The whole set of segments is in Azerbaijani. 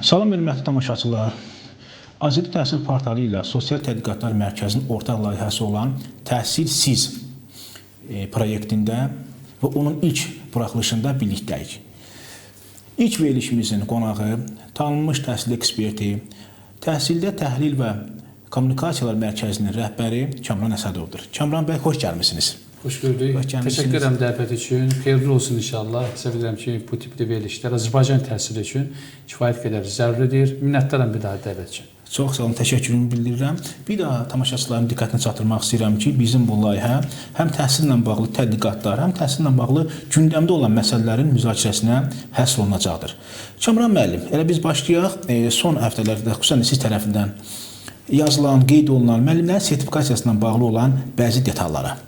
Salam hörmətli tamaşaçılar. Azəri Təhsil Portalı ilə Sosial Tədqiqatlar Mərkəzinin ortaq layihəsi olan Təhsil Siz proyektində və onun ilk buraxılışında birlikdəyik. İlk verilişimizin qonağı, tanınmış təhsil eksperti, Təhsildə Təhlil və Kommunikasiyalar Mərkəzinin rəhbəri Kamran Əsədovdur. Kamran bəy, xoş gəlmisiniz. Xoş gördük. Təşəkkür edirəm dəvət üçün. Xeyirli olsun inşallah. Hesab edirəm ki, bu tipli verilişlər Azərbaycan təhsili üçün kifayət qədər zəruridir. Minnətdaram bir daha dəvət üçün. Çox sağ olun, təşəkkürümü bildirirəm. Bir daha tamaşaçıların diqqətini çatdırmaq istəyirəm ki, bizim bu layihə həm təhsillə bağlı tədqiqatlar, həm təhsillə bağlı gündəmdə olan məsələlərin müzakirəsinə həsr olunacaqdır. Kamran müəllim, elə biz başlayaq. Son həftələrdə xüsusən siz tərəfindən yazılan, qeyd olunan müəllimlərin sertifikasiyasına bağlı olan bəzi detallara.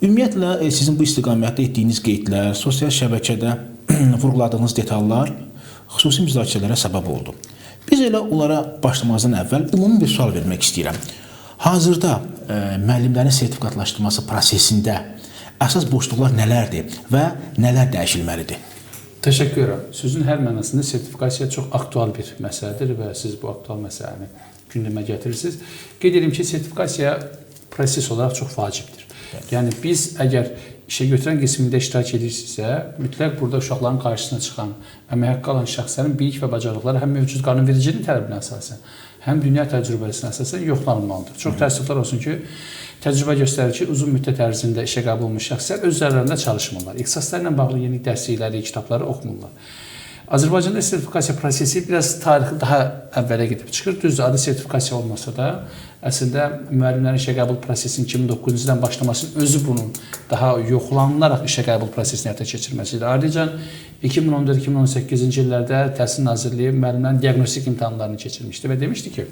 Ümumiyyətlə, sizin bu istiqamətdə etdiyiniz qeydlər, sosial şəbəkədə vurğuladığınız detallar xüsusi müzakirələrə səbəb oldu. Biz elə onlara başlamazdan əvvəl ümumi bir sual vermək istəyirəm. Hazırda müəllimlərin sertifikatlaşdırması prosesində əsas boşluqlar nələrdir və nələr dəyişilməlidir? Təşəkkür edirəm. Sözün hər mənasında sertifikasiya çox aktual bir məsələdir və siz bu aktual məsələni gündəmə gətirirsiniz. Qeyd edim ki, sertifikasiya proses olaraq çox vacibdir. Yəni biz əgər işə götürən qismində iştirak edirsinizsə, mütləq burada uşaqların qarşısına çıxan əmək haqqı alan şəxslərin bilik və bacarıqları həm mövcud qanunvericiliyin tələbinə əsasən, həm dünya təcrübəsinə əsasən yoxlanılmalıdır. Çox təəssüflər olsun ki, təcrübə göstərir ki, uzun müddət ərzində işə qəbul olunmuş şəxslər öz üzərlərində çalışmırlar. İxtisaslarla bağlı yeni dərslikləri, kitabları oxumurlar. Azərbaycanda sertifikasiya prosesi biraz tarixi daha əvvələ gedib çıxır. Düzdür, adi sertifikasiya olmasa da, əslində müəllimlərin işə qəbul prosesinin 2009-cu ildən başlamasının özü bunun daha yoxlanılaraq işə qəbul prosesini həyata keçirməsidir. Ayrıca 2014-2018-ci illərdə Təhsil Nazirliyi müəllimlərin diaqnostik imtahanlarını keçirmişdi və demişdi ki,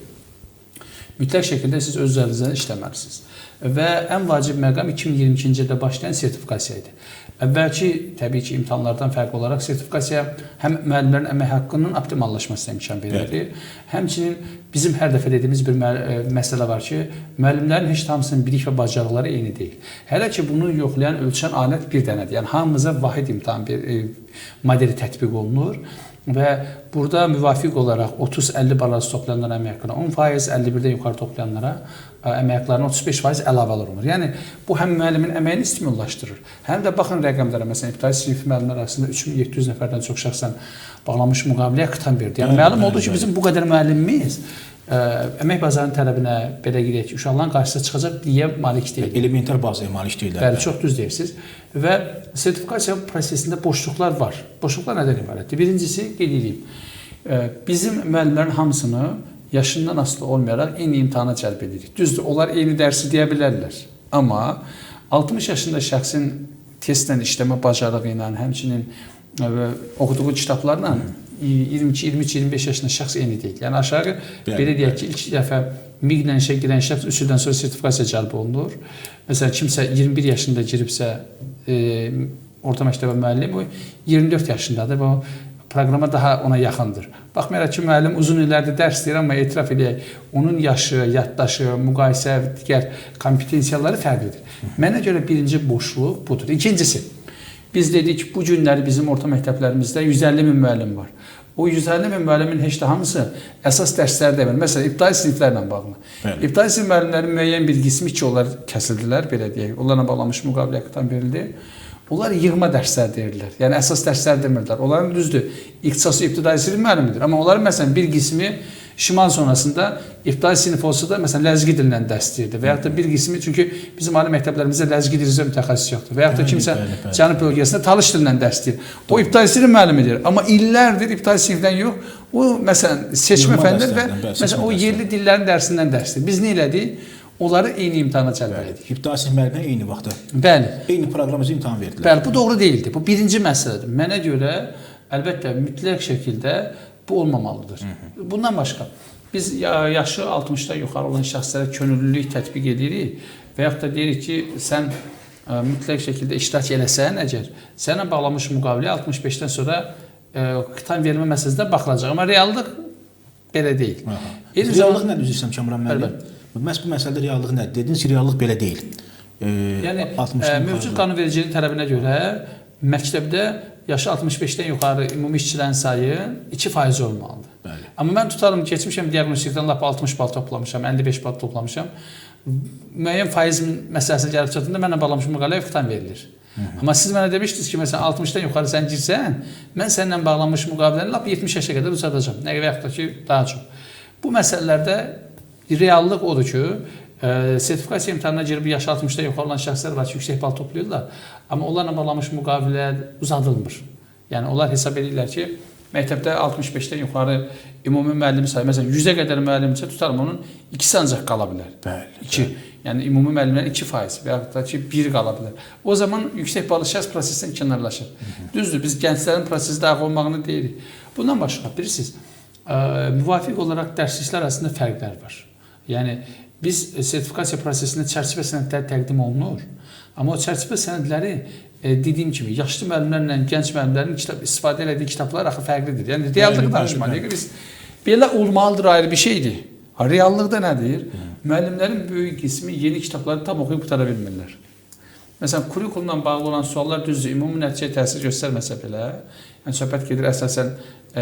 mütləq şəkildə siz öz üzərinizdən işləməlisiniz. Və ən vacib məqam 2022-ci ildə başlayan sertifikasiya idi. Əvvəlki, təbii ki, imtahanlardan fərqli olaraq sertifikasiya həm müəllimlərin əmək haqqının optimallaşmasına imkan verir. Həmçinin bizim hər dəfə dediyimiz bir məsələ var ki, müəllimlərin heç hamısının bilik və bacarıqları eyni deyil. Hələ ki, bunu yoxlayan, ölçən alət bir dənədir. Yəni, hamımıza vahid imtahan modeli tətbiq olunur. Və burada müvafiq olaraq 30-50 bal arası toplayanlara əmək haqqına 10%, 51-dən yuxarı toplayanlara əmək haqqlarına 35% əlavələr olunur. Yəni, bu həm müəllimin əməyini stimullaşdırır, həm də baxın rəqəmlərə, məsələn, ibtidai sinif müəllimlər arasında 3700 nəfərdən çox şəxsən bağlanmış müqaviləyə xitam verdi. Yəni, məlum oldu ki, bizim bu qədər müəllimimiz əmək bazarının tələbinə belə gedək ki, uşaqların qarşısına çıxacaq deyə malik deyil. Elementar bazaya malik deyirlər. Bəli, çox düz deyirsiniz. Və sertifikasiya prosesində boşluqlar var. Boşluqlar nədən ibarətdir? Birincisi, qeyd edeyim, bizim müəllimlərin hamısını yaşından asılı olmayaraq eyni imtahana cəlb edirik. Düzdür, onlar eyni dərsi deyə bilərlər. Amma 60 yaşında şəxsin testlə işləmə bacarığı ilə, həmçinin oxuduğu kitablarla 22, 23, 25 yaşında şəxs eyni deyil. Yəni aşağı belə deyək ki, ilk dəfə MİQ-lə işə girən şəxs 3 ildən sonra sertifikasiya cəlb olunur. Məsələn, kimsə 21 yaşında giribsə orta məktəbə müəllim, o 24 yaşındadır və o proqrama daha ona yaxındır. Baxmayaraq ki, müəllim uzun illərdir dərs deyir, amma etiraf edək, onun yaşı, yaddaşı, müqayisə, digər kompetensiyaları fərqlidir. Mənə görə birinci boşluq budur. İkincisi, biz dedik, bu günləri bizim orta məktəblərimizdə 150 min müəllim var. O 150 min müəllimin heç də hamısı əsas dərsləri demir. Məsələn, ibtidai siniflərlə bağlı. İbtidai sinif müəllimlərin müəyyən bir qismi ki, onlar kəsildilər, belə deyək, onlarla bağlanmış müqavilə xitam verildi. Onlar yığma dərslər deyirlər. Yəni, əsas dərslər demirlər. Onların düzdür, ixtisası ibtidai sinif müəllimidir. Amma onların, məsələn, bir qismi şimal zonasında ibtidai sinif olsa da, məsələn, ləzgi dilindən dərs deyirdi. Və yaxud da bir qismi, çünki bizim ali məktəblərimizdə ləzgi dilizə mütəxəssis yoxdur. Və yaxud da kimsə cənub bölgəsində talış dilindən dərs deyir. O ibtidai sinif müəllimidir. Amma illərdir ibtidai sinifdən yox, o, məsələn, seçmə fəndir və məsələn, o yerli dillərin dərsindən dərs deyir. Biz nə elədik? Onları eyni imtahana cəlb elədik. İbtidai sinif müəllimə eyni vaxtda. Bəli. Eyni proqramımızı imtahan verdilər. Bəli, bu doğru deyildi. Bu birinci məsələdir. Mənə görə, əlbəttə, mütləq şəkildə bu olmamalıdır. Bundan başqa, biz yaşı 60-dan yuxarı olan şəxslərə könüllülük tətbiq edirik və yaxud da deyirik ki, sən mütləq şəkildə iştirak eləsən, əgər sənə bağlanmış müqavilə 65-dən sonra xitam vermə məsələsində baxılacaq. Amma reallıq belə deyil. Reallıq nədir, üzrəyəm Kamran müəllim? Məhz bu məsələdə reallıq nədir? Dediniz ki, reallıq belə deyil. Yəni, mövcud qanunvericiliyin tələbinə görə məktəbdə yaşı 65-dən yuxarı ümumi işçilərin sayı 2% olmalıdır. Bəli. Amma mən tutarım, keçmişəm diaqnostikdən lap 60 bal toplamışam, 55 bal toplamışam. Müəyyən faiz məsələsinə gəlib çatında mənlə bağlamış müqaviləyə xitam verilir. Amma siz mənə demişdiniz ki, məsələn 60-dan yuxarı sən girsən, mən səninlə bağlanmış müqaviləni lap 70-ə qədər uzadacam. Nə və yaxud da ki, daha çox. Bu məsələlərdə reallıq odur ki, sertifikasiya imtahanına girib yaşı 60-dan yuxarı olan şəxslər var ki, yüksək bal toplayırlar, amma onlarla bağlanmış müqavilə uzadılmır. Yəni onlar hesab edirlər ki, məktəbdə 65-dən yuxarı ümumi müəllim sayı, məsələn 100-ə qədər müəllimsə tutarım onun 2-si ancaq qala bilər. Bəli. 2. Yəni ümumi müəllimlərin 2% və yaxud da ki 1 qala bilər. O zaman yüksək ballı şəxs prosesdən kənarlaşır. Düzdür, biz gənclərin prosesdə daxil olmağını deyirik. Bundan başqa bilirsiniz, müvafiq olaraq dərsliklər arasında fərqlər var. Yəni biz sertifikasiya prosesində çərçivə sənədləri təqdim olunur. Amma o çərçivə sənədləri dediyim kimi yaşlı müəllimlərlə gənc müəllimlərin istifadə etdiyi kitablar axı fərqlidir. Yəni reallıq danışmalıyıq. Biz belə olmalıdır ayrı bir şeydir. Reallıqda nədir? Müəllimlərin böyük qismi yeni kitabları tam oxuyub qutara bilmirlər. Məsələn, kurikulumla bağlı olan suallar düzdür, ümumi nəticəyə təsir göstərməsə belə, yəni söhbət gedir əsasən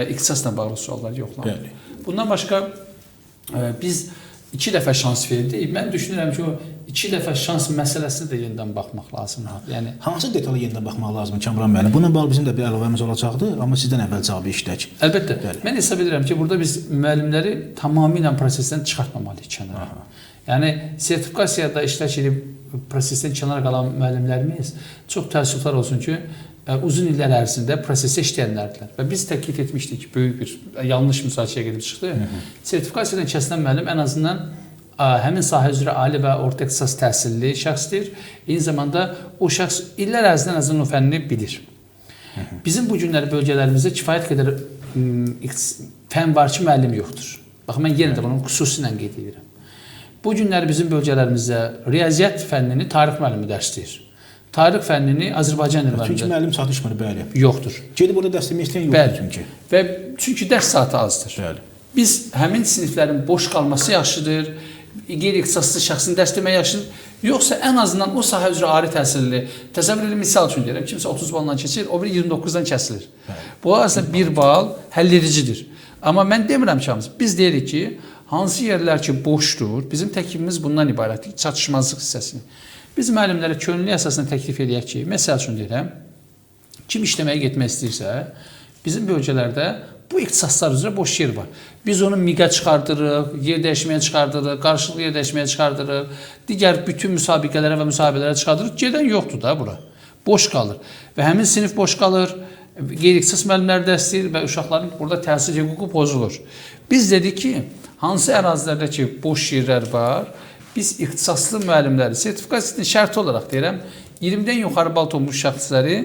ixtisasla bağlı suallar yoxlanır. Bundan başqa biz 2 dəfə şans verdik. Mən düşünürəm ki, o 2 dəfə şans məsələsinə də yenidən baxmaq lazımdır. Yəni hansı detala yenidən baxmaq lazımdır Kamran müəllim? Bununla bağlı bizim də bir əlavəmiz olacaqdı, amma sizdən əvvəl cavabı eşidək. Əlbəttə. Mən hesab edirəm ki, burada biz müəllimləri tamamilə prosesdən çıxartmamalıyıq kənara. Yəni sertifikasiyada iştirak edib prosesdən kənar qalan müəllimlərimiz çox təəssüflər olsun ki, uzun illər ərzində prosesdə işləyənlərdirlər. Və biz təklif etmişdik ki, böyük bir yanlış müsahibəyə gedib çıxdı. Sertifikasiyadan kəsilən müəllim ən azından həmin sahə üzrə ali və orta ixtisas təhsilli şəxsdir. Eyni zamanda o şəxs illər ərzində ən azından o fənni bilir. Bizim bu günlər bölgələrimizdə kifayət qədər fən var ki, müəllim yoxdur. Bax, mən yenə də bunu xüsusilə qeyd edirəm. Bu günlər bizim bölgələrimizdə riyaziyyat fənnini tarix müəllimi dərsləyir. Tarix fənnini Azərbaycan dili müəllimi. Çünki müəllim çatışmır, bəli. Yoxdur. Gedib orada dəstəmək istəyən yoxdur çünki. Və çünki dərs saatı azdır. Bəli. Biz həmin siniflərin boş qalması yaxşıdır, qeyri-ixtisaslı şəxsin dərs demək yaxşıdır, yoxsa ən azından o sahə üzrə ali təhsilli, təsəvvür edin, misal üçün deyirəm, kimsə 30 balla keçir, o biri 29-dan kəsilir. Bu aslında 1 bal həll edicidir. Amma mən demirəm ki, biz deyirik ki, hansı yerlər ki boşdur, bizim təklifimiz bundan ibarətdir, çatışmazlıq hissəsini. Biz müəllimlərə könüllü əsasında təklif edək ki, məsəl üçün deyirəm, kim işləməyə getmək istəyirsə, bizim bölgələrdə bu ixtisaslar üzrə boş yer var. Biz onu MİQ-ə çıxardırıq, yer dəyişməyə çıxardırıq, qarşılıqlı yer dəyişməyə çıxardırıq, digər bütün müsabiqələrə və müsahibələrə çıxardırıq. Gedən yoxdur da bura. Boş qalır. Və həmin sinif boş qalır, qeyri-ixtisas müəllimlər dərsdir və uşaqların burada təhsil hüququ pozulur. Biz dedik ki, hansı ərazilərdə ki, boş yerlər var, biz ixtisaslı müəllimləri sertifikasiyasının şərti olaraq deyirəm, 20-dən yuxarı bal toplamış şəxsləri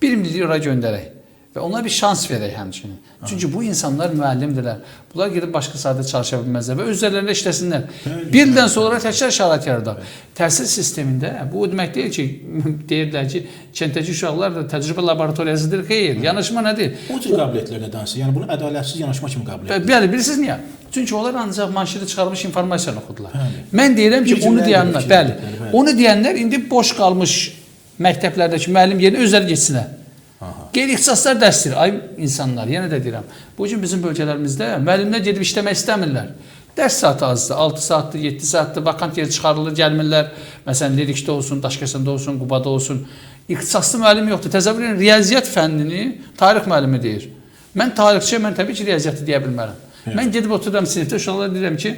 bir milli ora göndərək və onlara bir şans verək həmçinin. Çünki bu insanlar müəllimdirlər. Bunlar gedib başqa sahədə çalışa bilməzlər və özlərində işləsinlər. Bir ildən sonra təkrar şərait yaradar. Təhsil sistemində bu demək deyil ki, deyirlər ki, kənddəki uşaqlar da təcrübə laboratoriyasıdır. Xeyr, yanaşma nədir? O cür qabiliyyətlər nədənsə? Yəni bunu ədalətsiz yanaşma kimi qəbul edir. Bəli, bilirsiniz niyə? Çünki onlar ancaq manşetdə çıxarılmış informasiyanı oxudular. Mən deyirəm ki, onu deyənlər, bəli, onu deyənlər indi boş qalmış məktəblərdəki müəllim yerinə özləri geçsinlər. Qeyri-ixtisaslar dərsdir, ay insanlar, yenə də deyirəm. Bu gün bizim bölgələrimizdə müəllimlər gedib işləmək istəmirlər. Dərs saatı azdır, 6 saatdır, 7 saatdır, vakant yeri çıxarılır, gəlmirlər. Məsələn, Lirikdə olsun, Daşkəsəndə olsun, Qubada olsun. İxtisaslı müəllim yoxdur. Təsəvvür edin, riyaziyyat fənnini tarix müəllimi deyir. Mən tarixçiyə, mən təbii ki, riyaziyyatı deyə bilmərəm. Mən gedib otururam sinifdə, uşaqlara deyirəm ki,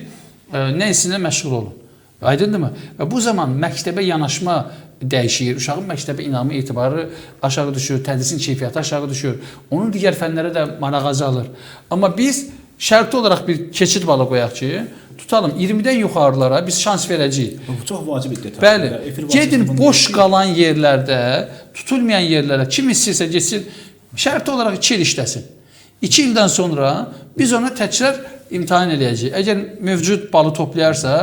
nə isinə məşğul olun. Aydındırmı? Və bu zaman məktəbə yanaşma dəyişir, uşağın məktəbə inamı, etibarı aşağı düşür, tədrisin keyfiyyəti aşağı düşür, onun digər fənlərə də maraq azalır. Amma biz şərti olaraq bir keçid balı qoyaq ki, tutalım 20-dən yuxarılara biz şans verəcəyik. Bu çox vacib bir detal. Bəli, gedin boş qalan yerlərdə, tutulmayan yerlərə kim istəyirsə geçsin, şərti olaraq 2 il işləsin. 2 ildən sonra biz ona təkrar imtahan eləyəcəyik. Əgər mövcud balı toplayarsa,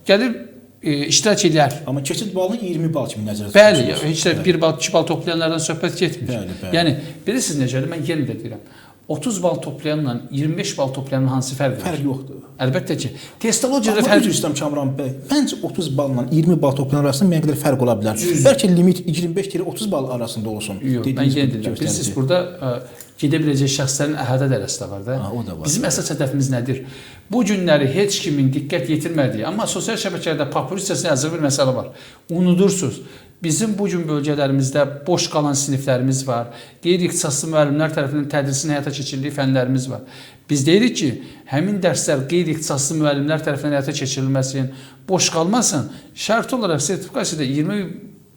gəlib iştirak edər. Amma keçid balını 20 bal kimi nəzərdə tutulur. Bəli, heç də 1 bal, 2 bal toplayanlardan söhbət getmir. Bəli. Yəni, bilirsiniz necədir? Mən yenə də deyirəm. 30 bal toplayanla 25 bal toplayanın hansı fərqi var? Fərq yoxdur. Əlbəttə ki, testologiyada Amma fərq üzr istəyirəm Kamran bəy. Məncə 30 balla 20 bal toplayan arasında müəyyən qədər fərq ola bilər. Bəlkə limit 25-30 bal arasında olsun. Yox, mən yenə deyirəm. Siz burada gedə biləcək şəxslərin əhatə dərəcəsi də var da. O da var. Bizim əsas hədəfimiz nədir? Bu günləri heç kimin diqqət yetirmədiyi, amma sosial şəbəkələrdə populyasiyasına yazılı bir məsələ var. Unudursuz. Bizim bu gün bölgələrimizdə boş qalan siniflərimiz var. Qeyri-ixtisaslı müəllimlər tərəfindən tədrisin həyata keçirildiyi fənlərimiz var. Biz deyirik ki, həmin dərslər qeyri-ixtisaslı müəllimlər tərəfindən həyata keçirilməsin, boş qalmasın. Şərti olaraq sertifikasiyada 20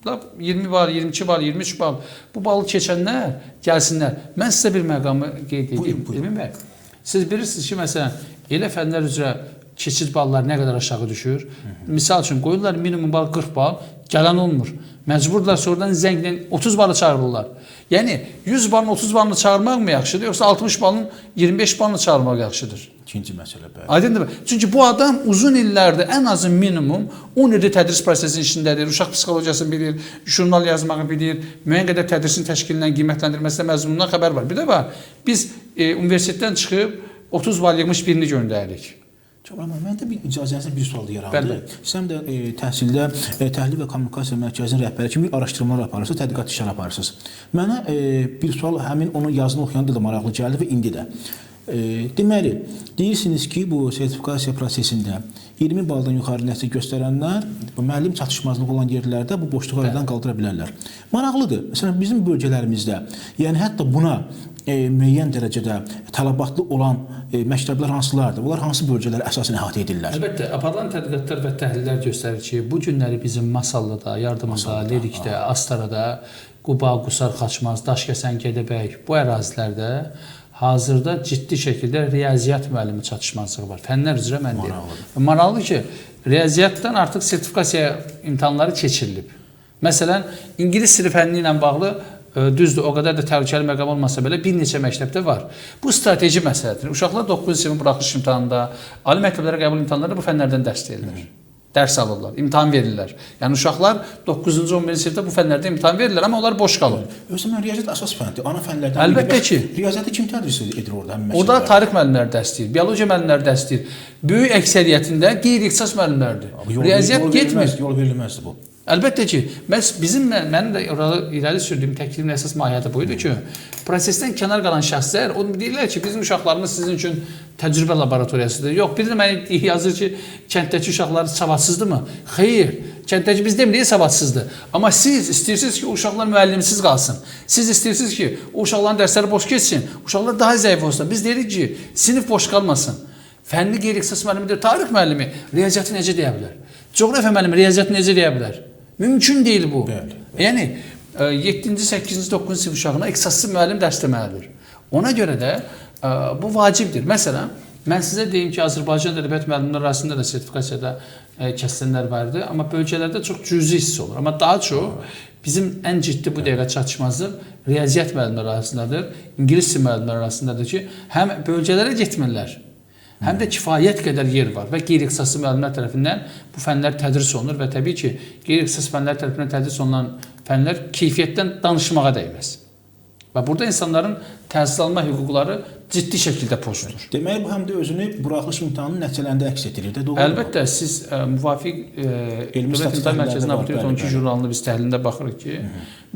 bal, 22 bal, 23 bal bu balı keçənlər gəlsinlər. Mən sizə bir məqamı qeyd edeyim. Emin bəy, siz bilirsiniz ki, məsələn, elə fənlər üzrə keçid balları nə qədər aşağı düşür? Misal üçün, qoyurlar minimum bal 40 bal, gələn olmur. Məcburdular sonradan zənglə 30 balı çağırırlar. Yəni 100 balın 30 balını çağırmaq mı yaxşıdır, yoxsa 60 balın 25 balını çağırmaq yaxşıdır? İkinci məsələ bəli. Aydındır mı? Çünki bu adam uzun illərdə ən azı minimum 10 ildir tədris prosesinin içindədir, uşaq psixologiyasını bilir, jurnal yazmağı bilir, müəyyən qədər tədrisin təşkilindən, qiymətləndirməsində məzmunundan xəbər var. Bir də var, biz universitetdən çıxıb 30 bal yığmış birini göndəririk. Məndə bir icazənizlə bir sual yarandı. Sən də təhsildə Təhlil və Kommunikasiya Mərkəzinin rəhbəri kimi araşdırmalar aparırsınız, tədqiqat işləri aparırsınız. Mənə bir sual həmin onun yazını oxuyanda da maraqlı gəldi və indi də. Deməli, deyirsiniz ki, bu sertifikasiya prosesində 20 baldan yuxarı nəticə göstərənlər müəllim çatışmazlığı olan yerlərdə bu boşluğu aradan qaldıra bilərlər. Maraqlıdır. Məsələn, bizim bölgələrimizdə, yəni hətta buna müəyyən dərəcədə tələbatlı olan məktəblər hansılardır? Bunlar hansı bölgələri əsasən əhatə edirlər? Əlbəttə, aparılan tədqiqatlar və təhlillər göstərir ki, bu günləri bizim Masallıda, Yardımda, Lerikdə, Astarada, Quba, Qusar, Xaçmaz, Daşkəsən, Gədəbəy bu ərazilərdə hazırda ciddi şəkildə riyaziyyat müəllimi çatışmazlığı var. Fənlər üzrə mən deyirəm. Maraqlı ki, riyaziyyatdan artıq sertifikasiya imtahanları keçirilib. Məsələn, ingilis dili fənni ilə bağlı düzdür, o qədər də təhlükəli məqam olmasa belə bir neçə məktəbdə var. Bu strateji məsələdir. Uşaqlar 9-cu sinif buraxılış imtahanında, ali məktəblərə qəbul imtahanlarında bu fənlərdən dərs deyirlər. Dərs alırlar, imtahan verirlər. Yəni uşaqlar 9-cu, 11-ci sinifdə bu fənlərdə imtahan verirlər, amma onlar boş qalır. Özü riyaziyyat əsas fəndir. Ana fənlərdən əlbəttə ki, riyaziyyatı kim tədris edir orada? Orada tarix müəllimləri dərs deyir, biologiya müəllimləri dərs deyir. Böyük əksəriyyətində qeyri-ixtisas müəllimlərdir. Riyaziyyat getmir. Yol verilməzdir bu. Əlbəttə ki, mənim də irəli sürdüyüm təklimin əsas mahiyyəti bu idi ki, prosesdən kənar qalan şəxslər deyirlər ki, bizim uşaqlarımız sizin üçün təcrübə laboratoriyasıdır. Yox, bir də mənə yazır ki, kənddəki uşaqlar savadsızdırmı? Xeyr, kənddəki biz demirik savadsızdır. Amma siz istəyirsiniz ki, o uşaqlar müəllimsiz qalsın. Siz istəyirsiniz ki, o uşaqların dərsləri boş keçsin, uşaqlar daha zəif olsun. Biz deyirik ki, sinif boş qalmasın. Fənli qeyri-ixtisas müəllimidir, tarix müəllimi riyaziyyatı necə deyə bilər? Coğrafiya müəllimi riyaziyyatı necə deyə bilər? Mümkün deyil bu. Yəni 7-ci, 8-ci, 9-cu sinif uşağına ixtisaslı müəllim dərs deməlidir. Ona görə də bu vacibdir. Məsələn, mən sizə deyim ki, Azərbaycan ədəbiyyat müəllimləri arasında da sertifikasiyada kəsilənlər vardı, amma bölgələrdə çox cüzi hiss olur. Amma daha çox bizim ən ciddi bu dəqiqə çatışmazlıq riyaziyyat müəllimləri arasındadır, ingilis dili müəllimləri arasındadır ki, həm bölgələrə getmirlər, həm də kifayət qədər yer var və qeyri-ixtisaslı müəllimlər tərəfindən bu fənlər tədris olunur və təbii ki, qeyri-ixtisas fənlər tərəfindən tədris olunan fənlər keyfiyyətdən danışmağa dəyməz. Və burada insanların təhsil alma hüquqları ciddi şəkildə pozulur. Deməli, bu həm də özünü buraxılış imtahanının nəticələrində əks etdirir. Əlbəttə, siz müvafiq Dövlət İmtahan Mərkəzinin abituriyent 12 jurnalını biz təhlilində baxırıq ki,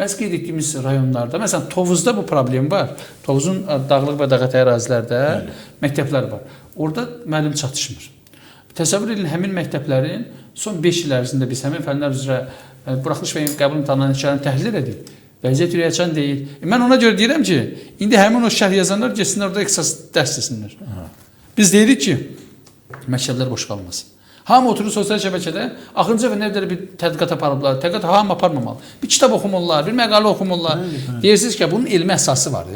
məhz qeyd etdiyimiz rayonlarda, məsələn, Tovuzda bu problem var. Tovuzun dağlıq və dağətəyi ərazilərdə məktəblər var. Orada müəllim çatışmır. Təsəvvür edin, həmin məktəblərin son 5 il ərzində biz həmin fənlər üzrə buraxılış və qəbul imtahanlarının nəticələrini təhlil edirik. Vəziyyət ürəkçan deyil. Mən ona görə deyirəm ki, indi həmin o şərh yazanlar geçsinlər orada ixtisas dərs desinlər. Biz deyirik ki, məktəblər boş qalmasın. Hamı oturur sosial şəbəkədə, axırıncı və nəvdələ bir tədqiqat aparıblar. Tədqiqat hamı aparmamalı. Bir kitab oxumurlar, bir məqalə oxumurlar. Deyirsiniz ki, bunun elmi əsası var.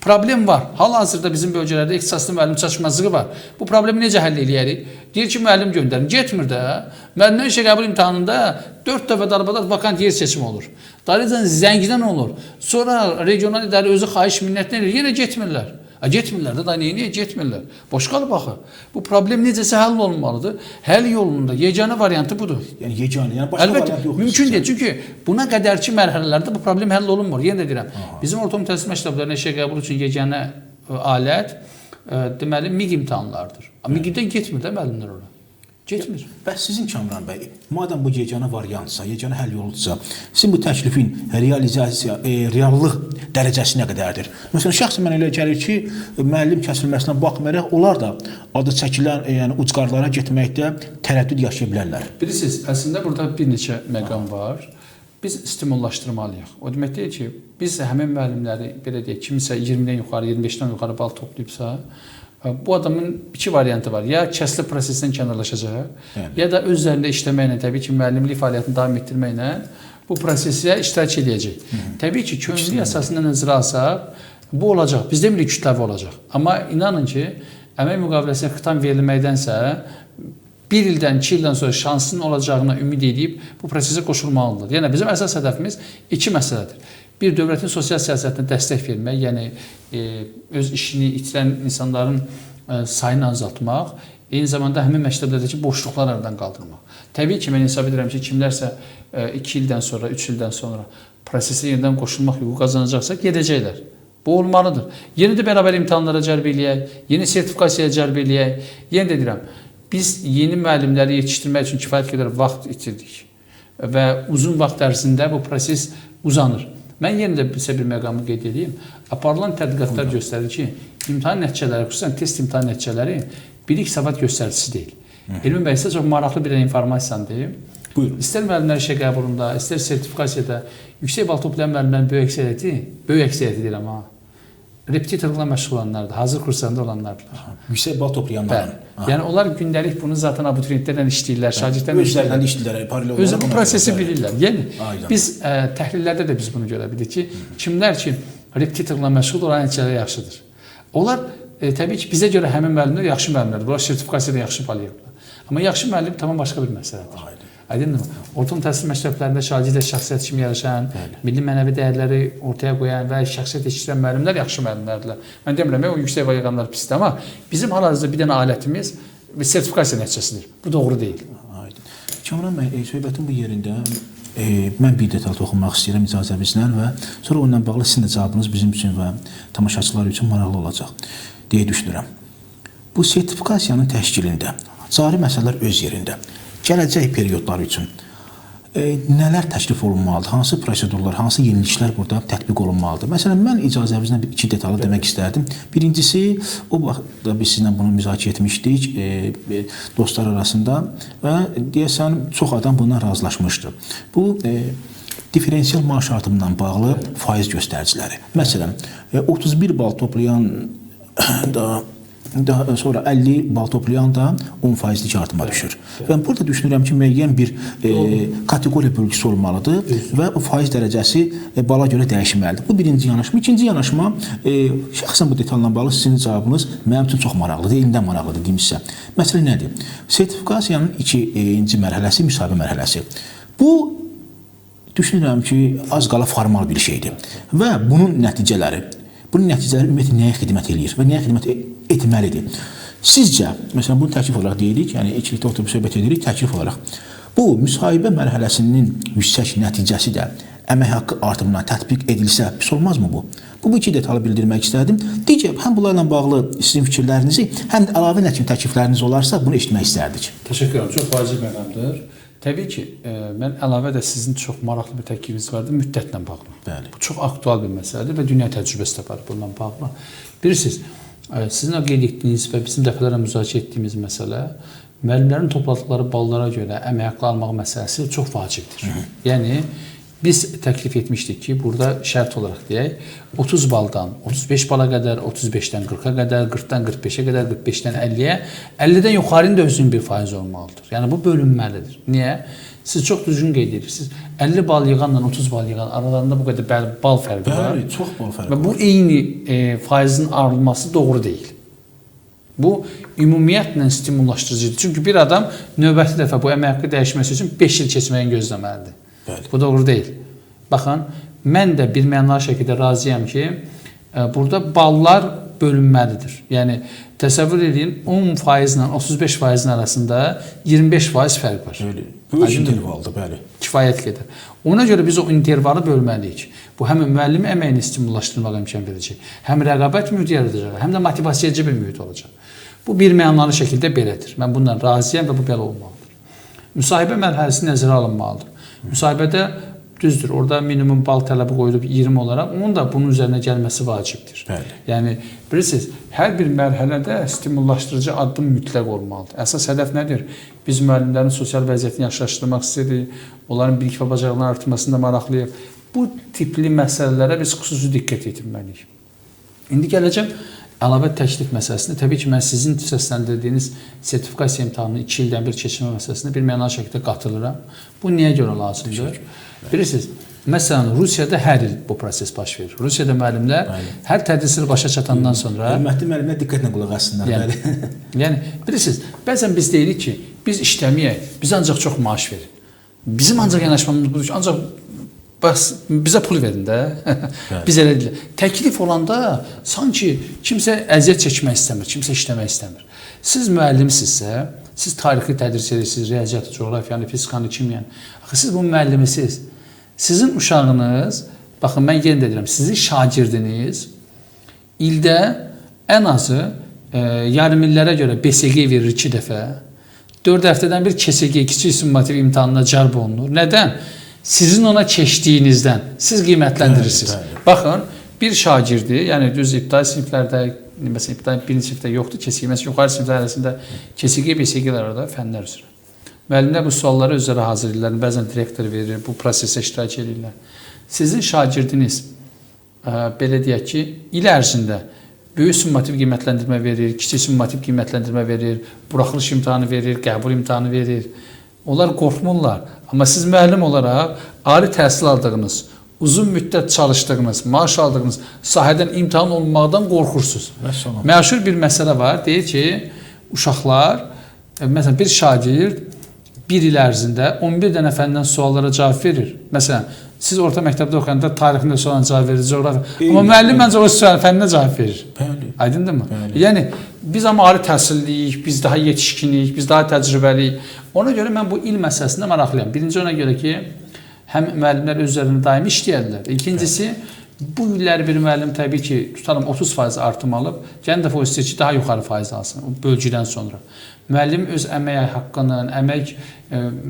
Problem var. Hal-hazırda bizim bölgələrdə ixtisaslı müəllim çatışmazlığı var. Bu problemi necə həll eləyərik? Deyir ki, müəllim göndərin. Getmir də. Müəllimlər işə qəbul imtahanında 4 dəfə darbadat vakant yer seçimi olur. Darıcan zəngidən olur. Sonra regional idarə özü xahiş minnətlə edir. Yenə getmirlər. Getmirlər də, niyə getmirlər? Boş qalıb axı. Bu problem necəsə həll olunmalıdır. Həll yolunda yeganə variantı budur. Yəni yeganə, yəni başqa variant yoxdur. Mümkün deyil. Çünki buna qədərki mərhələlərdə bu problem həll olunmur. Yenə də deyirəm, bizim orta təhsil məktəblərinə işə qəbul üçün yeganə alət deməli MİQ imtahanlarıdır. MİQ-dən getmir də müəllimlər ora. Getmir. Bəs sizin Kamran bəy, madəm bu yeganə variantsa, yeganə həll yoludusa, sizin bu təklifin realizasiya, reallıq dərəcəsi nə qədərdir? Məsələn, şəxsən mənə elə gəlir ki, müəllim kəsilməsinə baxmayaraq, onlar da adı çəkilən yəni ucqarlara getməkdə tərəddüd yaşaya bilərlər. Bilirsiniz, əslində burada bir neçə məqam var. Biz stimullaşdırmalıyıq. O demək deyil ki, biz həmin müəllimləri, belə deyək, kimisə 20-dən yuxarı, 25-dən yuxarı bal toplayıbsa, bu adamın iki variantı var. Ya kəsli prosesdən kənarlaşacaq, ya da öz üzərində işləməklə, təbii ki, müəllimlik fəaliyyətini davam etdirməklə bu prosesdə iştirak edəcək. Təbii ki, könüllü əsasında nəzərə alsaq, bu olacaq. Biz demirik kütləvi olacaq. Amma inanın ki, əmək müqaviləsinə xitam verilməkdənsə, 1 ildən, 2 ildən sonra şansının olacağına ümid edib bu prosesə qoşulmalıdır. Yəni, bizim əsas hədəfimiz iki məsələdir. Bir, dövlətin sosial siyasətinə dəstək vermək, yəni öz işini itirən insanların sayını azaltmaq, eyni zamanda həmin məktəblərdəki boşluqlar aradan qaldırmaq. Təbii ki, mən hesab edirəm ki, kimlərsə 2 ildən sonra, 3 ildən sonra prosesə yenidən qoşulmaq hüququ qazanacaqsa, gedəcəklər. Bu olmalıdır. Yeni də bərabər imtahanlara cəlb eləyək, yeni sertifikasiyaya cəlb eləyək. Yenə də deyirəm, biz yeni müəllimləri yetişdirmək üçün kifayət qədər vaxt itirdik və uzun vaxt ərzində bu proses uzanır. Mən yenə də sizə bir məqamı qeyd edeyim. Aparılan tədqiqatlar göstərir ki, imtahan nəticələri, xüsusən test imtahan nəticələri bilik savad göstəricisi deyil. Elmi bəy, sizə çox maraqlı bir informasiyandır. Buyurun. İstər müəllimlər işə qəbulunda, istər sertifikasiyada yüksək bal toplayan müəllimlərin böyük əksəriyyəti deyirəm ha, repetitorluqla məşğul olanlardır, hazır kurslarında olanlardır. Yüksək bal toplayanların. Yəni onlar gündəlik bunu zaten abituriyentlərlə işləyirlər, şagirdlərlə işləyirlər. İşləyirlər, paralel özü bu prosesi bilirlər. Yəni biz təhlillərdə də biz bunu görə bilirik ki, kimlər ki repetitorluqla məşğul olan nəticələr yaxşıdır. Onlar təbii ki, bizə görə həmin müəllimlər yaxşı müəllimlərdir. Bunlar sertifikasiyada yaxşı bal yığırlar. Amma yaxşı müəllim tamam başqa bir məsələdir. Aydındır mı? Orta təhsil məktəblərində şagirdlə şəxsiyyət kimi yarışan, milli mənəvi dəyərləri ortaya qoyan və şəxsiyyət yetişdirən müəllimlər yaxşı müəllimlərdirlər. Mən demirəm, o yüksək bal yığanlar pisdir, amma bizim hal-hazırda bir dənə alətimiz sertifikasiya nəticəsidir. Bu doğru deyil. Kamran bəy, söhbətin bu yerində mən bir detal toxunmaq istəyirəm icazənizlə və sonra onunla bağlı sizin də cavabınız bizim üçün və tamaşaçılar üçün maraqlı olacaq deyə düşünürəm. Bu sertifikasiyanın təşkilində cari məsələlər öz yerində. Gələcək periodlar üçün nələr təklif olunmalıdır? Hansı prosedurlar, hansı yeniliklər burada tətbiq olunmalıdır? Məsələn, mən icazənizlə iki detallı demək istərdim. Birincisi, o vaxtda biz sizinlə bunu müzakirə etmişdik dostlar arasında və deyəsən, çox adam bundan razılaşmışdı. Bu, diferensial maaş artımından bağlı faiz göstəriciləri. Məsələn, 31 bal toplayan da daha sonra 50 bal toplayan da 10%lik artıma düşür. Və burada düşünürəm ki, müəyyən bir kateqoriya bölgüsü olmalıdır və o faiz dərəcəsi bala görə dəyişməlidir. Bu birinci yanaşma. İkinci yanaşma, şəxsən bu detalla bağlı sizin cavabınız mənim üçün çox maraqlıdır, elimdən maraqlıdır deyimsə. Məsələ nədir? Sertifikasiyanın ikinci mərhələsi müsahibə mərhələsi. Bu, düşünürəm ki, az qala formal bir şeydir və bunun nəticələri ümumiyyətlə nəyə xidmət edir və nəyə xidmət etməlidir? Sizcə, məsələn, bunu təklif olaraq deyirik, yəni ikilikdə oturub söhbət edirik, təklif olaraq. Bu, müsahibə mərhələsinin yüksək nəticəsi də əmək haqqı artımına tətbiq edilsə, pis olmazmı bu? Bu iki detalı bildirmək istərdim. Digər, həm bunlarla bağlı sizin fikirlərinizi, həm də əlavə nə kimi təklifləriniz olarsa, bunu eşitmək istərdik. Təşəkkür edirəm, çox vacib məqamdır. Təbii ki, mən əlavə də sizin çox maraqlı bir təklifiniz vardı, müddətlə bağlı. Bəli. Bu çox aktual bir məsələdir və dünya təcrübəsi də var bununla bağlı. Bilirsiniz, sizin o qeyd etdiyiniz və bizim dəfələrlə müzakirə etdiyimiz məsələ müəllimlərin topladıqları ballara görə əmək haqqı almaq məsələsi çox vacibdir. Yəni, biz təklif etmişdik ki, burada şərt olaraq deyək, 30 baldan 35 bala qədər, 35-dən 40-a qədər, 40-dan 45-ə qədər, 45-dən 50-yə, 50-dən yuxarının da özünün bir faiz olmalıdır. Yəni, bu bölünməlidir. Niyə? Siz çox düzgün qeyd edirsiniz. 50 bal yığanla 30 bal yığan aralarında bu qədər bal fərqi var. Bəli, çox bal fərqi var. Və bu eyni faizin ayrılması doğru deyil. Bu, ümumiyyətlə stimullaşdırıcıdır. Çünki bir adam növbəti dəfə bu əmək haqqı dəyişməsi üçün 5 il keçməyin gözləməlidir. Bəli. Bu doğru deyil. Baxın, mən də bir mənalı şəkildə razıyam ki, burada ballar bölünməlidir. Yəni təsəvvür edin 10% ilə 35% arasında 25% fərq var. Böyük intervaldır, bəli. Kifayət qədər. Ona görə biz o intervalı bölməliyik. Bu həm müəllim əməyini stimullaşdırmağa imkan verəcək, həm rəqabət mühiti yaradacaq, həm də motivasiyaçı bir mühit olacaq. Bu bir mənalı şəkildə belədir. Mən bundan razıyam və bu belə olmalıdır. Müsahibə mərhələsi nəzərə alınmalıdır. Müsahibədə düzdür, orada minimum bal tələbi qoyulub 20 olaraq, onun da bunun üzərinə gəlməsi vacibdir. Bəli. Yəni, bilirsiniz, hər bir mərhələdə stimullaşdırıcı addım mütləq olmalıdır. Əsas hədəf nədir? Biz müəllimlərin sosial vəziyyətini yaxşılaşdırmaq istəyirik, onların bilik və bacarıqlarının artırmasında maraqlıyıq. Bu tipli məsələlərə biz xüsusi diqqət yetirməliyik. İndi gələcəm əlavə təklif məsələsində. Təbii ki, mən sizin səsləndirdiyiniz sertifikasiya imtahanını 2 ildən bir keçirmə məsələsində bir mənalı şəkildə qatılıram. Bu niyə görə lazımdır? Bilirsiniz, məsələn, Rusiyada hər il bu proses baş verir. Rusiyada müəllimlər hər tədris ili başa çatandan sonra... Hörmətli müəllimlər diqqətlə qulaq assınlar. Yəni, bilirsiniz, bəzən biz deyirik ki, biz işləməyək, biz ancaq çox maaş verin. Bizim ancaq yanaşmamız budur ki, ancaq bizə pul verin də. Biz elə deyil. Təklif olanda sanki kimsə əziyyət çəkmək istəmir, kimsə işləmək istəmir. Siz müəllimsinizsə, siz tarixi tədris edirsiniz, riyaziyyatı, coğrafiyanı, fizikanı, kimyanı. Axı siz bu müəllimisiniz. Sizin uşağınız, baxın mən yenə də deyirəm, sizin şagirdiniz ildə ən azı yarım illərə görə BSG verir 2 dəfə, 4 həftədən bir KSG, kiçik summativ imtahanına cəlb olunur. Nədən? Sizin ona keçdiyinizdən siz qiymətləndirirsiniz. Baxın, bir şagirdi, yəni düz ibtidai siniflərdə, məsələn, ibtidai birinci sinifdə yoxdur, KSG, məsələn, yuxarı siniflər arasında KSG, BSG-lər var da, fənlər üzrə. Müəllimlər bu sualları özləri hazırlayırlar, bəzən direktor verir, bu prosesə iştirak edirlər. Sizin şagirdiniz, belə deyək ki, il ərzində böyük summativ qiymətləndirmə verir, kiçik summativ qiymətləndirmə verir, buraxılış imtahanı verir, qəbul imtahanı verir. Onlar qorxmurlar. Amma siz müəllim olaraq ali təhsil aldığınız, uzun müddət çalışdığınız, maaş aldığınız sahədən imtahan olmaqdan qorxursunuz. Məşhur bir məsələ var, deyir ki, uşaqlar, məsələn, bir şagird bir il ərzində 11 dənə fəndən suallara cavab verir. Məsələn, siz orta məktəbdə oxuyanda tarixində sualına cavab verir, coğrafiya. Amma müəllim məncə o fənnə cavab verir. Aydındırmı? Yəni, biz amma ali təhsilliyik, biz daha yetişkinik, biz daha təcrübəliyik. Ona görə mən bu il məsələsində maraqlıyam. Birinci ona görə ki, həm müəllimlər özlərində daimi işləyərlər. İkincisi, bu illər bir müəllim təbii ki, tutalım 30% artım alıb, gəlin dəfə o istəyir ki, daha yuxarı faiz alsın, o bölgüdən sonra. Müəllim öz əmək haqqının, əmək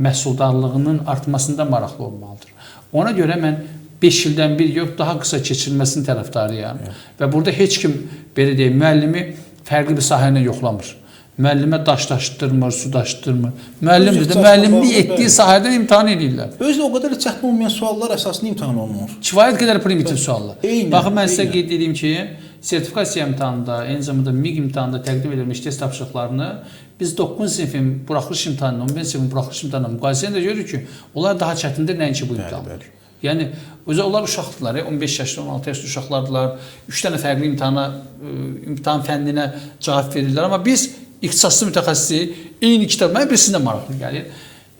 məhsuldarlığının artmasında maraqlı olmalıdır. Ona görə mən 5 ildən bir yox, daha qısa keçirilməsinin tərəfdarıyam. Və burada heç kim, belə deyək, müəllimi fərqli bir sahəni yoxlamır. Müəllimə daş daşıtdırmır, su daşıtdırmır. Müəllimdir də müəllimlik etdiyi sahədən imtahan edirlər. Özü o qədər çətin olmayan suallar əsasında imtahan olunur. Kifayət qədər primitiv suallar. Baxın, mən sizə qeyd edeyim ki, sertifikasiya imtahanında, eyni zamanda MİQ imtahanında təqdim edilmiş test tapşırıqlarını biz 9 sinifin buraxılış imtahanına, 11 sinifin buraxılış imtahanına müqayisəndə də görürük ki, onlar daha çətindir, nəinki bu imtahanlar. Yəni, onlar uşaqdılar, 15 yaşlı, 16 yaşlı uşaqlardılar, 3 dənə fərqli imtahan fəndinə cavab verirlər. Amma biz ixtisaslı mütəxəssisi, eyni kitab, mən birisindən maraqlı gəlir.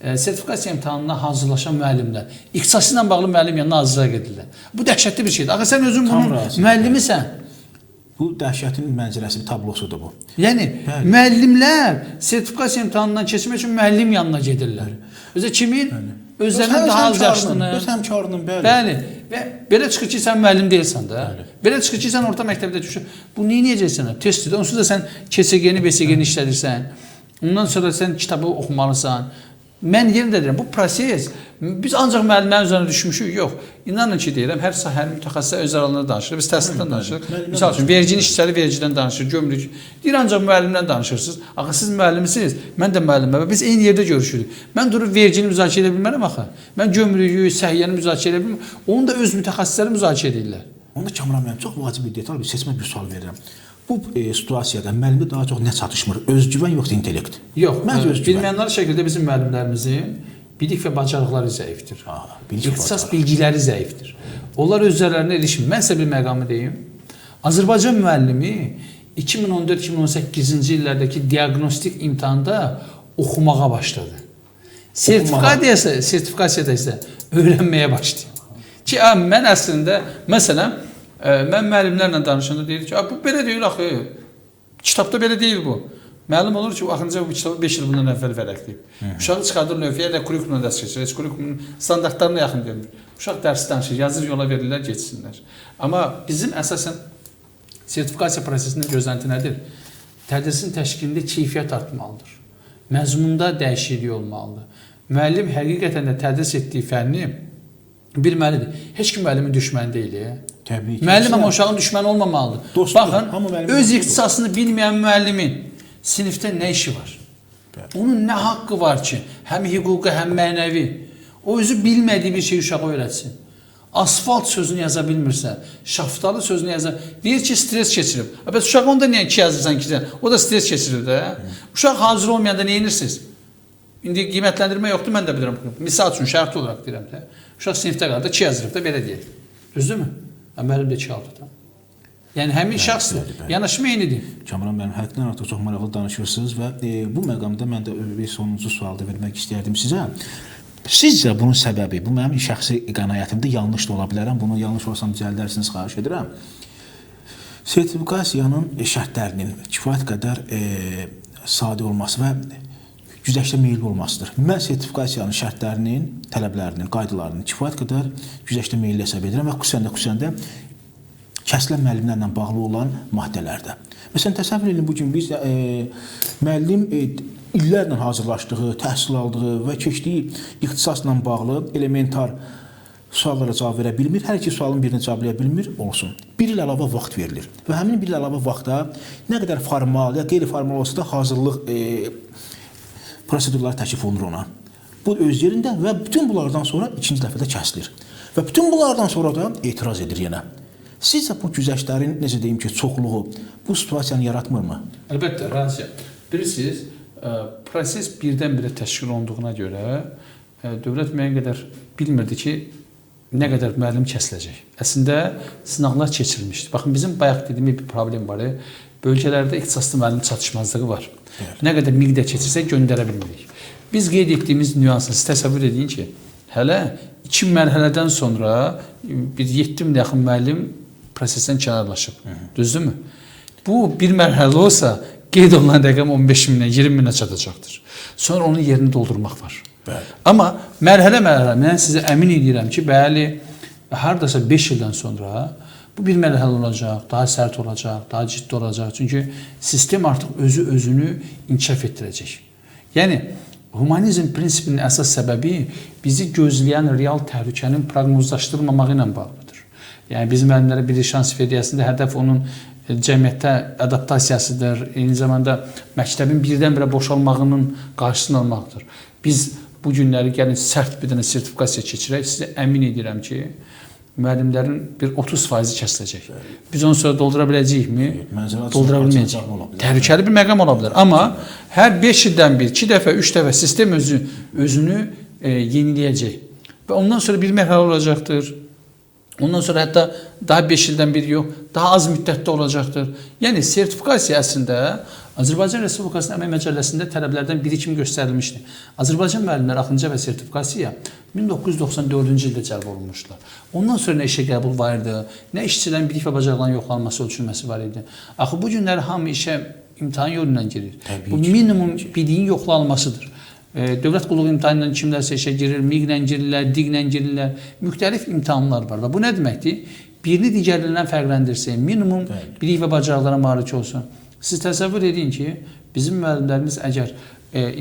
Sertifikasiya imtahanına hazırlaşan müəllimlər, ixtisası ilə bağlı müəllim yanına hazırlıq edirlər. Bu dəhşətli bir şeydir. Axı, sən özün bunun müəllimisən. Bu dəhşətin mənzərəsi, bir tablosudur bu. Yəni, müəllimlər sertifikasiya imtahanından keçmək üçün müəllim yanına gedirlər. Özə kimin? Özlərinin daha az yaşlını. Öz həmkarının, bəli. Bəli. Və belə çıxır ki, sən müəllim deyilsən də. Belə çıxır ki, sən orta məktəbdə düşür. Bu niyə necəksən? Testdir. Onsuz da sən KSG-ni, BSG-ni işlədirsən. Ondan sonra sən kitabı oxumalısan. Mən yenə də deyirəm, bu proses, biz ancaq müəllimlərin üzərine düşmüşük, yox. İnanın ki, deyirəm, hər sahənin mütəxəssislər öz aralarında danışır, biz təhsildən danışırıq. Misal üçün, verginin işçiləri vergidən danışır, gömrük. Deyir, ancaq müəllimdən danışırsınız. Axı, siz müəllimsiniz, mən də müəlliməm və biz eyni yerdə görüşürük. Mən durub vergini müzakirə edə bilmərəm axı. Mən gömrüyü, səhiyyəni müzakirə edə bilmərəm. Onu da öz mütəxəssisləri müzakirə edirlər. Onda Kamran müəllim, çox vacib bir detal, bir seçmə bir sual verirəm. Bu situasiyada müəllimdə daha çox nə çatışmır? Özgüvən yoxsa intellekt? Yox, bilməyənlər şəkildə bizim müəllimlərimizin bilik və bacarıqları zəifdir. İxtisas bilgiləri zəifdir. Onlar özlərinə erişmir. Mən sizə bir məqamı deyim. Azərbaycan müəllimi 2014-2018-ci illərdəki diaqnostik imtahanda oxumağa başladı. Sertifikasiyada isə öyrənməyə başlayıb. Ki, mən əslində, məsələn, Mən müəllimlərlə danışanda deyir ki, bu belə deyil axı. Kitabda belə deyil bu. Məlum olur ki, axırıncı bu kitabı 5 il bundan əvvəl vərəqləyib. Uşağı çıxardır lövhəyə də kurikulumla dərs keçirir. Heç kurikulumun standartlarına yaxın deyilmir. Uşaq dərsi danışır, yazır, yola verirlər, geçsinlər. Amma bizim əsasən sertifikasiya prosesinin gözlənti nədir? Tədrisin təşkilində keyfiyyət artmalıdır. Məzmunda dəyişiklik olmalıdır. Müəllim həqiqətən də tədris etdiyi fənni bilməlidir. Heç kim müəllimin düşməni deyil. Təbii ki. Müəllim amma uşağın düşməni olmamalıdır. Baxın, öz ixtisasını bilməyən müəllimin sinifdə nə işi var? Onun nə haqqı var ki, həm hüquqi, həm mənəvi, o özü bilmədiyi bir şey uşağa öyrətsin. Asfalt sözünü yaza bilmirsə, şaftalı sözünü yaza, deyir ki, stres keçirib. Bəs uşaq onda niyə 2 yazırsan ki, o da stres keçirir də. Uşaq hazır olmayanda nə edirsiniz? İndi qiymətləndirmə yoxdur, mən də bilirəm. Misal üçün, şərti olaraq deyirəm də. Uşaq sinifdə qaldı, 2 yazırıb da, belə deyil. Düzdürmü? Müəllim də 2 aldı da. Yəni həmin şəxsdir, yanaşma eynidir. Kamran müəllim, həddindən artıq çox maraqlı danışırsınız və bu məqamda mən də bir sonuncu sual da vermək istəyərdim sizə. Sizcə bunun səbəbi, bu mənim şəxsi qənaətimdə yanlış da ola bilərəm, bunu yanlış olsam düzəldərsiniz, xahiş edirəm. Sertifikasiyanın şərtlərinin kifayət qədər sadə olması və güzəştə meyilli olmasıdır. Mən sertifikasiyanın şərtlərinin, tələblərinin, qaydalarının kifayət qədər güzəştə meyilli hesab edirəm və xüsusən də kəsilən müəllimlərlə bağlı olan maddələrdə. Məsələn, təsəvvür edin, bugün biz müəllim illərlə hazırlaşdığı, təhsil aldığı və keçdiyi ixtisasla bağlı elementar suallara cavab verə bilmir. Hər iki sualın birini cavabləyə bilmir, olsun. Bir il əlavə vaxt verilir və həmin bir il əlavə vaxtda nə qədər formal ya qeyri-formal olsa da hazırlıq prosedurları təklif olunur ona. Bu öz yerində və bütün bunlardan sonra ikinci dəfədə kəsilir. Və bütün bunlardan sonra da etiraz edir yenə. Sizcə bu güzəştlərin, necə deyim ki, çoxluğu bu situasiyanı yaratmırmı? Əlbəttə, razıyam. Bilirsiniz, proses birdən-birə təşkil olunduğuna görə dövlət müəyyən qədər bilmirdi ki, nə qədər müəllim kəsiləcək. Əslində, sınaqlar keçirilmişdi. Baxın, bizim bayaq dediyimiz bir problem var. Bölgələrdə ixtisaslı müəllim çatışmazlığı var. Evet. Nə qədər miqdə keçirsə göndərə bilmirik. Biz qeyd etdiyimiz nüansını siz təsəvvür edin ki, hələ 2 mərhələdən sonra bir 7 min yaxın müəllim prosesdən kənarlaşıb. Düzdürmü? Bu bir mərhələ olsa qeyd olunan rəqəm 15 minə, 20 minə çatacaqdır. Sonra onun yerini doldurmaq var. Bəli. Amma mərhələ mən sizə əmin edirəm ki, bəli, hardasa 5 ildən sonra bu bir mərhələ olacaq, daha sərt olacaq, daha ciddi olacaq. Çünki sistem artıq özünü inkişaf etdirəcək. Yəni, humanizm prinsipinin əsas səbəbi bizi gözləyən real təhlükənin proqnozlaşdırılmamağı ilə bağlıdır. Yəni, bizim müəllimlərə bir şans veriyəsində hədəf onun cəmiyyətdə adaptasiyasıdır, eyni zamanda məktəbin birdən-birə boşalmağının qarşısını almaqdır. Biz bu günləri gəlin sərt bir dənə sertifikasiya keçirək, sizə əmin edirəm ki, müəllimlərin bir 30% kəsiləcək. Biz onu sonra doldura biləcəyikmi? Doldura bilməyəcək. Təhlükəli bir məqam ola bilər. Amma hər 5 ildən bir, 2 dəfə, 3 dəfə sistem özünü yeniləyəcək. Və ondan sonra bir mərhələ olacaqdır. Ondan sonra hətta daha 5 ildən bir yox, daha az müddətdə olacaqdır. Yəni, sertifikasiya əslində Azərbaycan Respublikasının Əmək Məcəlləsində tələblərdən biri kimi göstərilmişdir. Azərbaycan müəllimləri axınca və sertifikasiya 1994-cü ildə cəlb olunmuşlar. Ondan sonra nə işə qəbul var idi, nə işçilərin bilik və bacarıqlarının yoxlanması, ölçülməsi var idi. Axı, bu günləri hamı işə imtahan yolu ilə girir. Bu minimum biliyin yoxlanılmasıdır. Dövlət qulluğu imtahanından kimlərsə işə girir, MİQ-lə girirlər, DİQ-lə girirlər, müxtəlif imtahanlar var. Və bu nə deməkdir? Birini digərlərindən fərqləndirsin, minimum bilik və bacarıqlara malik olsun. Siz təsəvvür edin ki, bizim müəllimlərimiz əgər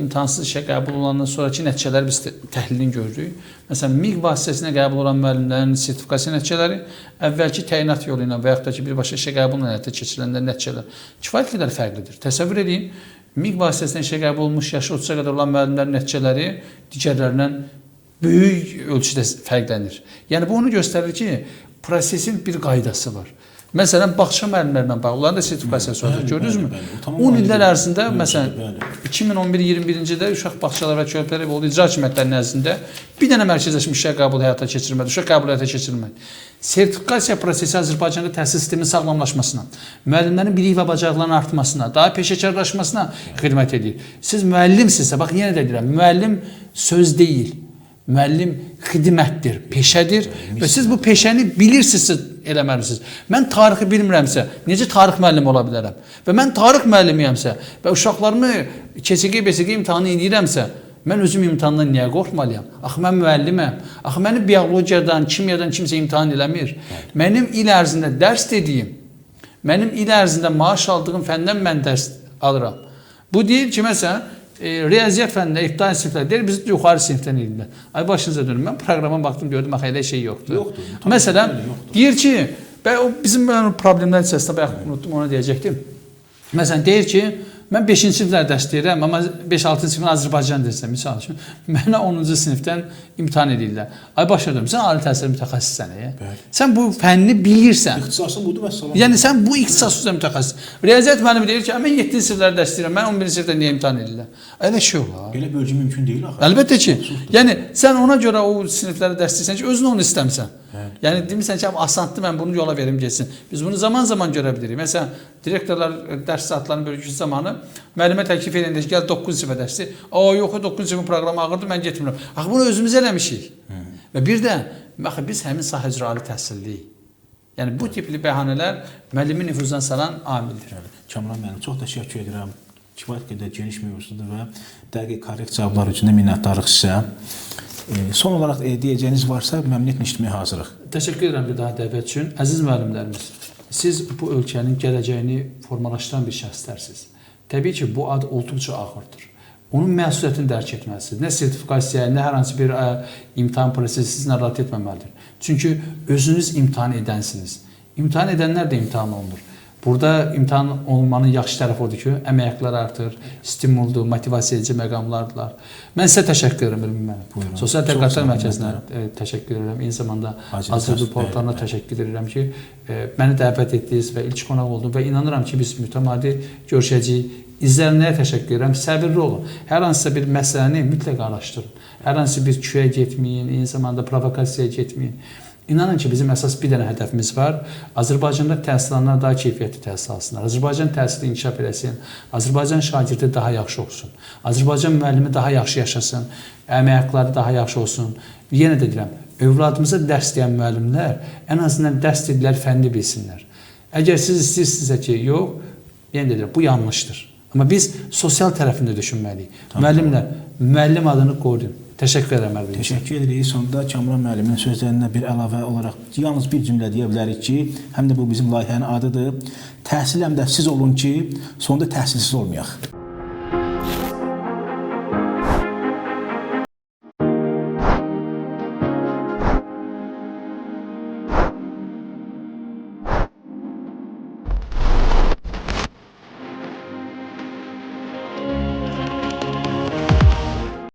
imtahansız işə qəbul olandan sonraki nəticələri biz təhlilini gördük. Məsələn, MİQ vasitəsilə qəbul olan müəllimlərin sertifikasiya nəticələri əvvəlki təyinat yolu ilə və yaxud da ki, birbaşa işə qəbul həyata keçirilən nəticələr kifayət qədər fərqlidir. Təsəvvür edin, MİQ vasitəsilə işə qəbul olmuş yaşı 30-a qədər olan müəllimlərin nəticələri digərlərindən böyük ölçüdə fərqlənir. Yəni, bu onu göstərir ki, prosesin bir qaydası var. Məsələn, bağça müəllimlərlə bağlı, onların da sertifikasiyası olacaq, gördünüzmü? 10 illər ərzində, məsələn, 2011-21-ci ildə uşaq bağçalar və körpələr oldu, icra hakimiyyətləri nəzdində bir dənə mərkəzləşmiş işə qəbul həyata keçirilmədi, uşaq qəbul həyata keçirilmədi. Sertifikasiya prosesi Azərbaycanda təhsil sisteminin sağlamlaşmasına, müəllimlərin bilik və bacarıqlarının artmasına, daha peşəkarlaşmasına xidmət edir. Siz müəllimsinizsə, bax, yenə də deyirəm, müəllim söz deyil, Müəllim xidmətdir, peşədir və siz bu peşəni bilirsinizsə eləməlisiniz. Mən tarixi bilmirəmsə, necə tarix müəllimi ola bilərəm? Və mən tarix müəllimiyəmsə və uşaqlarımı KSG, BSG imtahanı edirəmsə, mən özüm imtahandan niyə qorxmalıyam? Axı mən müəlliməm. Axı məni biologiyadan, kimyadan kimsə imtahan eləmir. Mənim il ərzində dərs dediyim, mənim il ərzində maaş aldığım fəndən mən dərs alıram. Bu deyil ki, məsələn, riyaziyyat fənnində ibtidai siniflər deyir, biz yuxarı sinifdən edirlər. Ay başınıza dönün, mən proqrama baxdım, gördüm, axı elə şey yoxdur. Məsələn, deyir ki, o bizim problemlər içərisində bayaq unutdum, ona deyəcəkdim. Məsələn, deyir ki, mən 5-ci siniflər dərs deyirəm, amma 5-6 sinifin Azərbaycan dərsəm, misal üçün, mənə 10-cu sinifdən imtahan edirlər. Ay başa dönüm, sən ali təhsil mütəxəssissən, sən bu fənni bilirsən. İxtisasın budur və salam. Yəni, sən bu ixtisas üzrə mütəxəssis. Riyaziyyat müəllimi deyir ki, mən 7-ci siniflər dərs deyirəm, mən 11-ci sinifdən niyə imtahan edirlər? Elə şey olar. Belə bölgü mümkün deyil axı. Əlbəttə ki, yəni sən ona görə o siniflərə dərs deyirsən ki, özün onu istəmsən. Yəni demirsən ki, asandır, mən bunu yola verim geçsin. Biz bunu zaman-zaman görə bilirik. Məsələn, direktorlar dərs saatlarının bölgüsü zamanı müəllimə təklif edəndə ki, gəl 9-cu sinifə dərs deyir. Yox, 9-cu sinifin proqramı ağırdır, mən getmirəm. Axı bunu özümüz eləmişik. Və bir də biz həmin sahə üzrə ali təhsilliyik. Yəni bu tipli bəhanələr müəllimi nüfuzdan salan amildir. Kamran müəllim, çox təşəkkür edirəm. Kifayət qədər geniş mövzudur və dəqiq korrekt cavablar üçün də minnətdarıq sizə. Son olaraq deyəcəyiniz varsa məmnuniyyətlə eşitməyə hazırıq. Təşəkkür edirəm bir daha dəvət üçün. Əziz müəllimlərimiz, siz bu ölkənin gələcəyini formalaşdıran bir şəxslərsiniz. Təbii ki, bu ad olduqca ağırdır. Onun məsuliyyətini dərk etməlisiniz. Nə sertifikasiya, nə hər hansı bir imtahan prosesi sizi narahat etməməlidir. Çünki özünüz imtahan edənsiniz. İmtahan edənlər də imtahan olunur. Burada imtahan olmanın yaxşı tərəfi odur ki, əmək haqqları artır, stimuldur, motivasiya edici məqamlardılar. Mən sizə təşəkkür edirəm. Sosial Tədqiqatlar Mərkəzinə təşəkkür edirəm. Eyni zamanda Azərbaycan portalına təşəkkür edirəm ki, məni dəvət etdiniz və ilk qonaq oldum və inanıram ki, biz mütəmadi görüşəcəyik. İzləyənlərə təşəkkür edirəm. Səbirli olun. Hər hansısa bir məsələni mütləq araşdırın. Hər hansı bir küyə getməyin, eyni zamanda provokasiyaya getməyin. İnanın ki, bizim əsas bir dənə hədəfimiz var. Azərbaycanda təhsil alanlar daha keyfiyyətli təhsil alsınlar. Azərbaycan təhsili inkişaf eləsin. Azərbaycan şagirdi daha yaxşı olsun. Azərbaycan müəllimi daha yaxşı yaşasın. Əmək haqqları daha yaxşı olsun. Yenə də deyirəm, övladımıza dərs deyən müəllimlər ən azından dərs dedikləri fənni bilsinlər. Əgər siz istəyirsinizsə ki, yox, yenə də deyirəm, bu yanlışdır. Amma biz sosial tərəfində düşünməliyik. Müəllimlər, müəllim adını qoruyun. Təşəkkür edirəm Əlbəttə. Təşəkkür edirik. Sonda Kamran müəllimin sözlərinə bir əlavə olaraq yalnız bir cümlə deyə bilərik ki, həm də bu bizim layihənin adıdır. Təhsil həm də siz olun ki, sonda təhsilsiz olmayaq.